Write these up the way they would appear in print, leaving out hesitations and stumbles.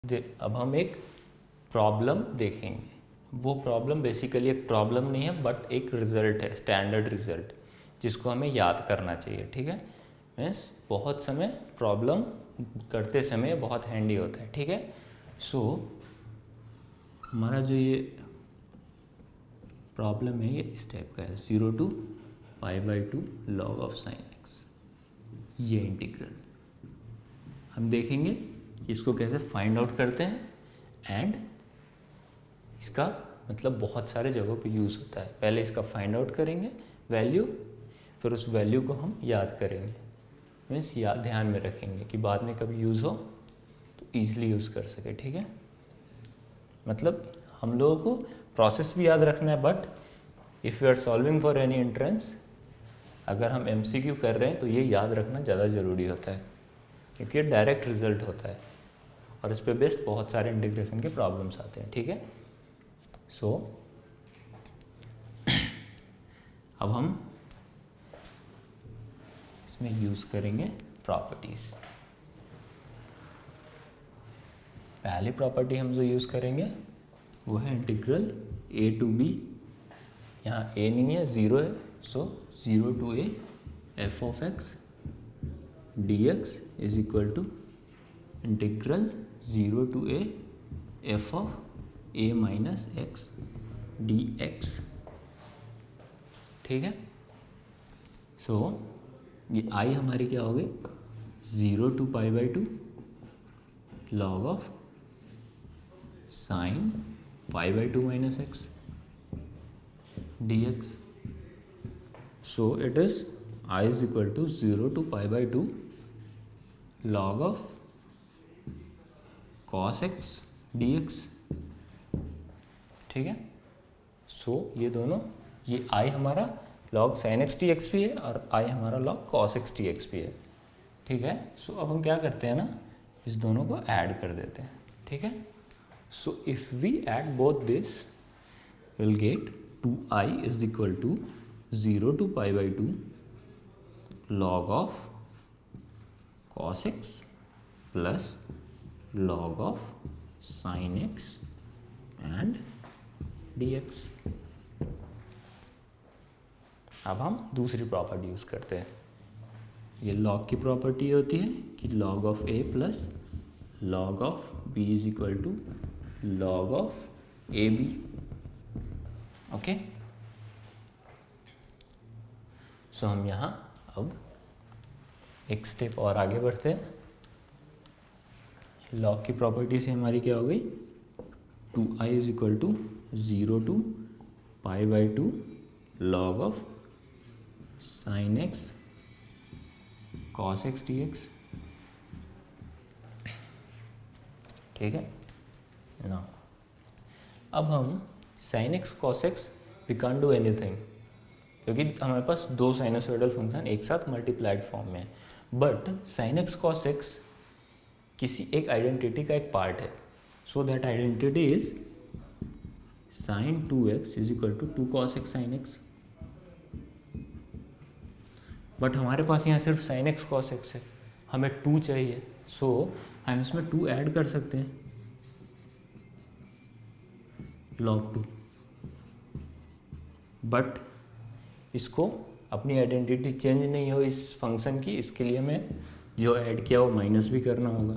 अब हम एक प्रॉब्लम देखेंगे। वो प्रॉब्लम बेसिकली एक प्रॉब्लम नहीं है बट एक रिज़ल्ट है, स्टैंडर्ड रिज़ल्ट, जिसको हमें याद करना चाहिए। ठीक है, मीन्स बहुत समय प्रॉब्लम करते समय बहुत हैंडी होता है। ठीक है, सो हमारा जो ये प्रॉब्लम है ये इस टाइप का है, 0 to π/2 log of sin x। ये इंटीग्रल हम देखेंगे कि इसको कैसे फाइंड आउट करते हैं एंड इसका मतलब बहुत सारे जगहों पे यूज़ होता है। पहले इसका फाइंड आउट करेंगे वैल्यू, फिर उस वैल्यू को हम याद करेंगे, मीन्स याद ध्यान में रखेंगे कि बाद में कभी यूज़ हो तो ईजिली यूज़ कर सके। ठीक है, मतलब हम लोगों को प्रोसेस भी याद रखना है, but if you are solving for any entrance, अगर हम MCQ कर रहे हैं तो ये याद रखना ज़्यादा ज़रूरी होता है, क्योंकि ये डायरेक्ट रिजल्ट होता है और इस पे बेस्ड बहुत सारे इंटीग्रेशन के प्रॉब्लम्स आते हैं। ठीक है, सो अब हम इसमें यूज़ करेंगे प्रॉपर्टीज़। पहली प्रॉपर्टी हम जो यूज़ करेंगे वो है इंटीग्रल A to B। यहाँ A नहीं है, 0 है, सो 0 to A f of x dx is equal to integral 0 to A f of a minus x dx। ठीक है, सो ये I हमारी क्या हो गई, 0 to π/2 log of sin π/2 minus x dx। So it is I is equal to 0 to π/2 log of cos x dx। ठीक है, सो ये दोनों, ये I हमारा log sin x dx भी है और I हमारा log cos x dx भी है। ठीक है, सो अब हम क्या करते हैं ना, इस दोनों को ऐड कर देते हैं। ठीक है, so if we add both this will get 2I is equal to 0 to π/2 log of cos x plus log of sin x and dx। अब हम दूसरी प्रॉपर्टी यूज़ करते हैं। ये log की प्रॉपर्टी होती है कि log of a plus log of b is equal to log of ab। Okay, so हम यहाँ अब एक स्टेप और आगे बढ़ते हैं। log की प्रॉपर्टी से हमारी क्या हो गई, 2I is equal to 0 to π/2 log of sin x cos x dx। ठीक है ना, अब हम sin x cos x we can't do anything, क्योंकि हमारे पास दो साइनसोइडल फंक्शन एक साथ मल्टीप्लाइड फॉर्म में है। But sin x cos x किसी एक आइडेंटिटी का एक पार्ट है, so that identity is sin 2x is equal to 2 cos x sin x। But हमारे पास यहाँ सिर्फ sin x cos x है, हमें 2 चाहिए, सो हम इसमें 2 ऐड कर सकते हैं log 2। बट इसको अपनी आइडेंटिटी चेंज नहीं हो इस फंक्शन की, इसके लिए हमें जो ऐड किया वो माइनस भी करना होगा।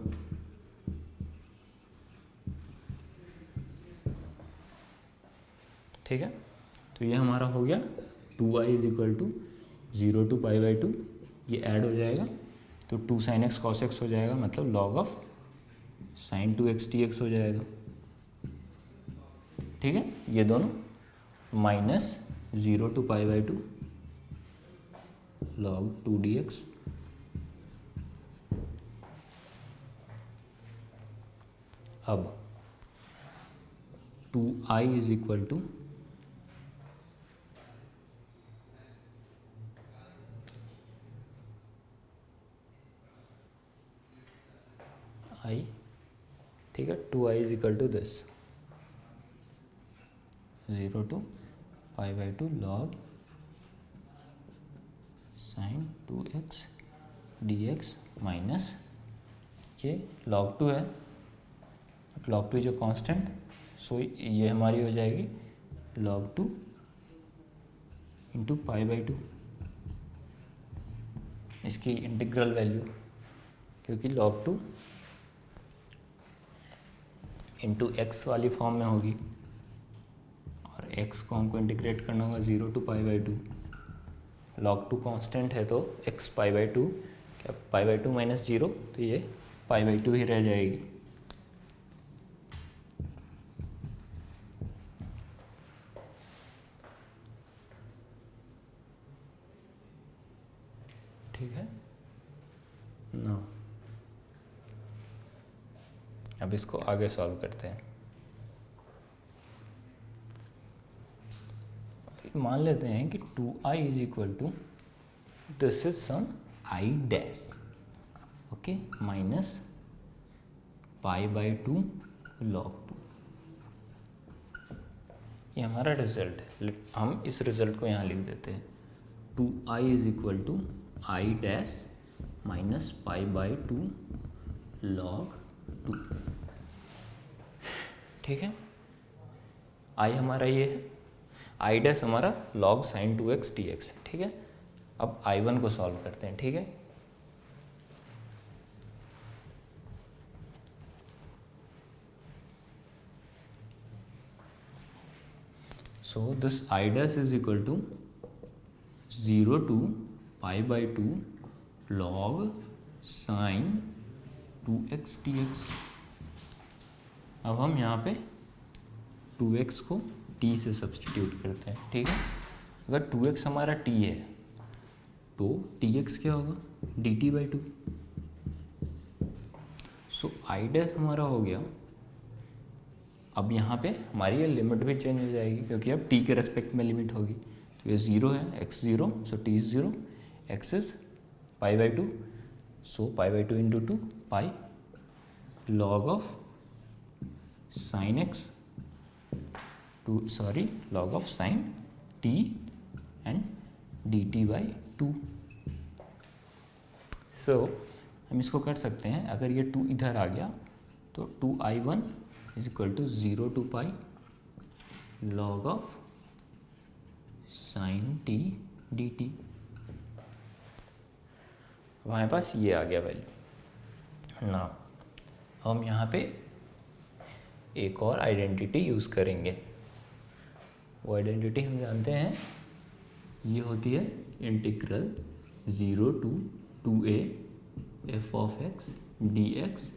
ठीक है, तो ये हमारा हो गया 2I is equal to 0 to π/2, ये ऐड हो जाएगा तो 2 sin x cos x हो जाएगा, मतलब log of sin 2x dx हो जाएगा। ठीक है, ये दोनों माइनस 0 to π/2 log 2 dx। अब 2I is equal to I, ठीक है, 2I is equal to this 0 to π/2 log sin 2x dx minus ये log 2 है log 2 is a constant, so ये हमारी हो जाएगी log 2 इंटू पाई बाई 2, इसकी इंटीग्रल वैल्यू, क्योंकि log 2 इंटू एक्स वाली फॉर्म में होगी और x को हमको इंटीग्रेट करना होगा 0 to pi by 2। log 2 constant है तो x पाई बाई 2, क्या पाई बाई 2 माइनस 0, तो ये पाई बाई 2 ही रह जाएगी। ठीक है ना, अब इसको आगे सॉल्व करते हैं। मान लेते हैं कि 2i is equal to, this is some i dash, okay, minus pi by 2 log 2, ये हमारा रिजल्ट है। हम इस रिजल्ट को यहाँ लिख देते हैं, 2i is equal to i dash minus pi by 2 log 2। ठीक है, i हमारा ये है, i डैश हमारा log sin 2x dx है। ठीक है, अब i1 को सॉल्व करते हैं। ठीक है, so this i dash is equal to 0 to pi by 2 log sin 2x dx। अब हम यहाँ पे 2x को t से सब्सटीट्यूट करते हैं। ठीक है, अगर 2x हमारा t है तो dx क्या होगा, dt by 2। So i dash हमारा हो गया। अब यहाँ पे हमारी ये लिमिट भी चेंज हो जाएगी, क्योंकि अब t के रेस्पेक्ट में लिमिट होगी। तो ये 0 है, x 0, so t is 0, x is pi by 2, so pi by 2 into 2 pi log of sine x log of sine t and dt by 2। सो हम इसको कर सकते हैं, अगर ये 2 इधर आ गया तो 2i1 is equal to 0 to pi log of sine t dt। हमारे पास ये आ गया वैल्यू ना। हम यहाँ पे एक और आइडेंटिटी यूज़ करेंगे, वो आइडेंटिटी हम जानते हैं, ये होती है integral 0 to 2a f of x dx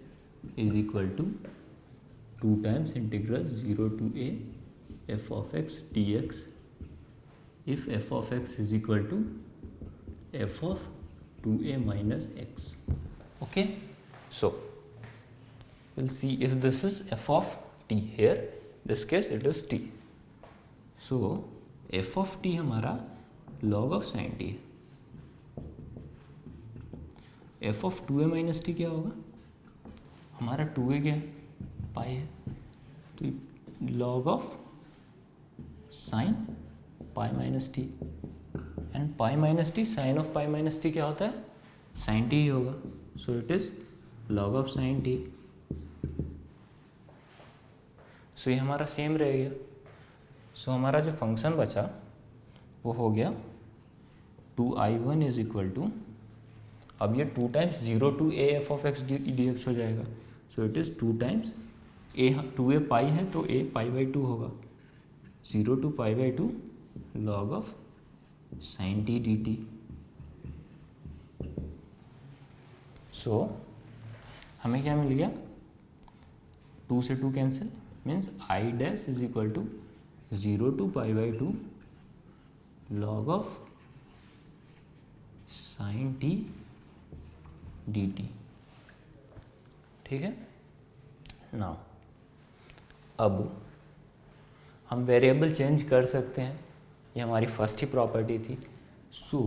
is equal to 2 times integral 0 to a f of x dx if f of x is equal to f of 2a minus x. Okay, so we'll see if this is f of t, here this case it is t, so f of t हमारा log of sin t है। f of 2a minus t क्या होगा, हमारा 2a क्या है, पाई है, तो log of sin pi minus T, and pi minus T, sine of pi minus T क्या होता है, साइन टी ही होगा, so it is log of sine T. सो ये हमारा सेम रह गया। सो हमारा जो फंक्शन बचा वो हो गया 2i1 इज इक्वल टू, अब ये 2 times 0 to a f of x dx हो जाएगा, so it is 2 times a, 2a pi है तो a पाई बाई 2 होगा, 0 to pi by 2 log of sine T D T. सो हमें क्या मिल गया, 2 से 2 cancel, means I dash is equal to 0 to pi by 2 log of sine T D T. ठीक है ना, अब हम वेरिएबल चेंज कर सकते हैं, ये हमारी फर्स्ट ही प्रॉपर्टी थी। सो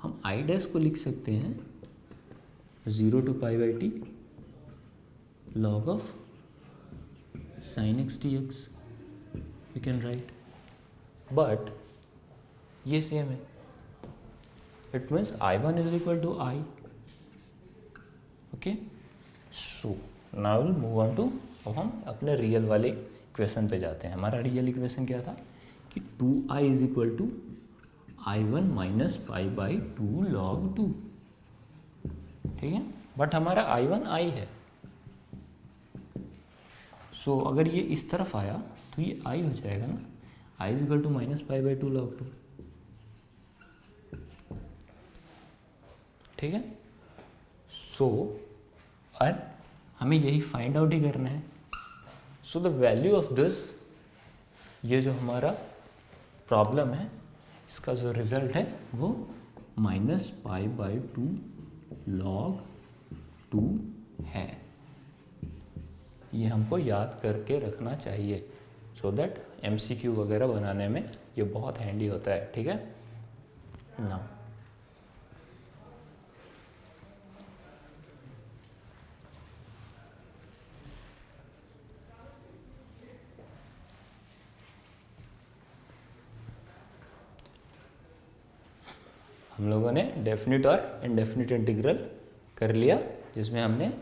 हम आई डैश को लिख सकते हैं 0 to pi by T log of sine x d x, you can write, but ये सेम है, it means i1 is equal to i। Okay, so now will move on to अब हम अपने real वाले इक्वेशन पे जाते हैं। हमारा रियल इक्वेशन क्या था कि 2i is equal to i1 minus pi by 2 log 2, ठीक है। बट हमारा i1 i है, सो अगर ये इस तरफ आया तो ये i हो जाएगा ना, i is equal to minus pi by 2 log 2, ठीक है। सो और हमें यही फाइंड आउट ही करना है। So the value of this, ये जो हमारा प्रॉब्लम है इसका जो रिजल्ट है वो माइनस पाई बाई 2 log 2 है। ये हमको याद करके रखना चाहिए सो दैट MCQ वगैरह बनाने में ये बहुत हैंडी होता है, ठीक है ना। हम लोगों ने डेफिनिट और इनडेफिनिट इंटीग्रल कर लिया, जिसमें हमने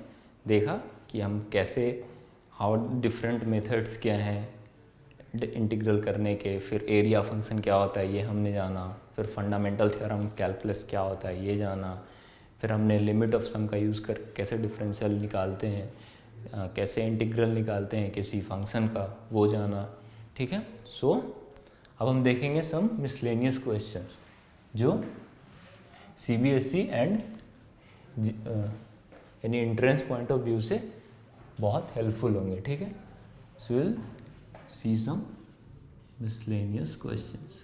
देखा कि हम कैसे, हाउ डिफरेंट मेथड्स क्या हैं इंटीग्रल करने के, फिर एरिया फंक्शन क्या होता है ये हमने जाना, फिर फंडामेंटल थ्योरम कैलकुलस क्या होता है ये जाना, फिर हमने लिमिट ऑफ सम का यूज़ कर कैसे डिफरेंशियल निकालते हैं, कैसे इंटीग्रल निकालते हैं किसी फंक्शन का वो जाना, ठीक है। सो अब हम देखेंगे सम मिसलेनियस क्वेश्चंस जो CBSE एंड यानी एंट्रेंस पॉइंट ऑफ व्यू से बहुत हेल्पफुल होंगे, ठीक है। So will see some miscellaneous questions.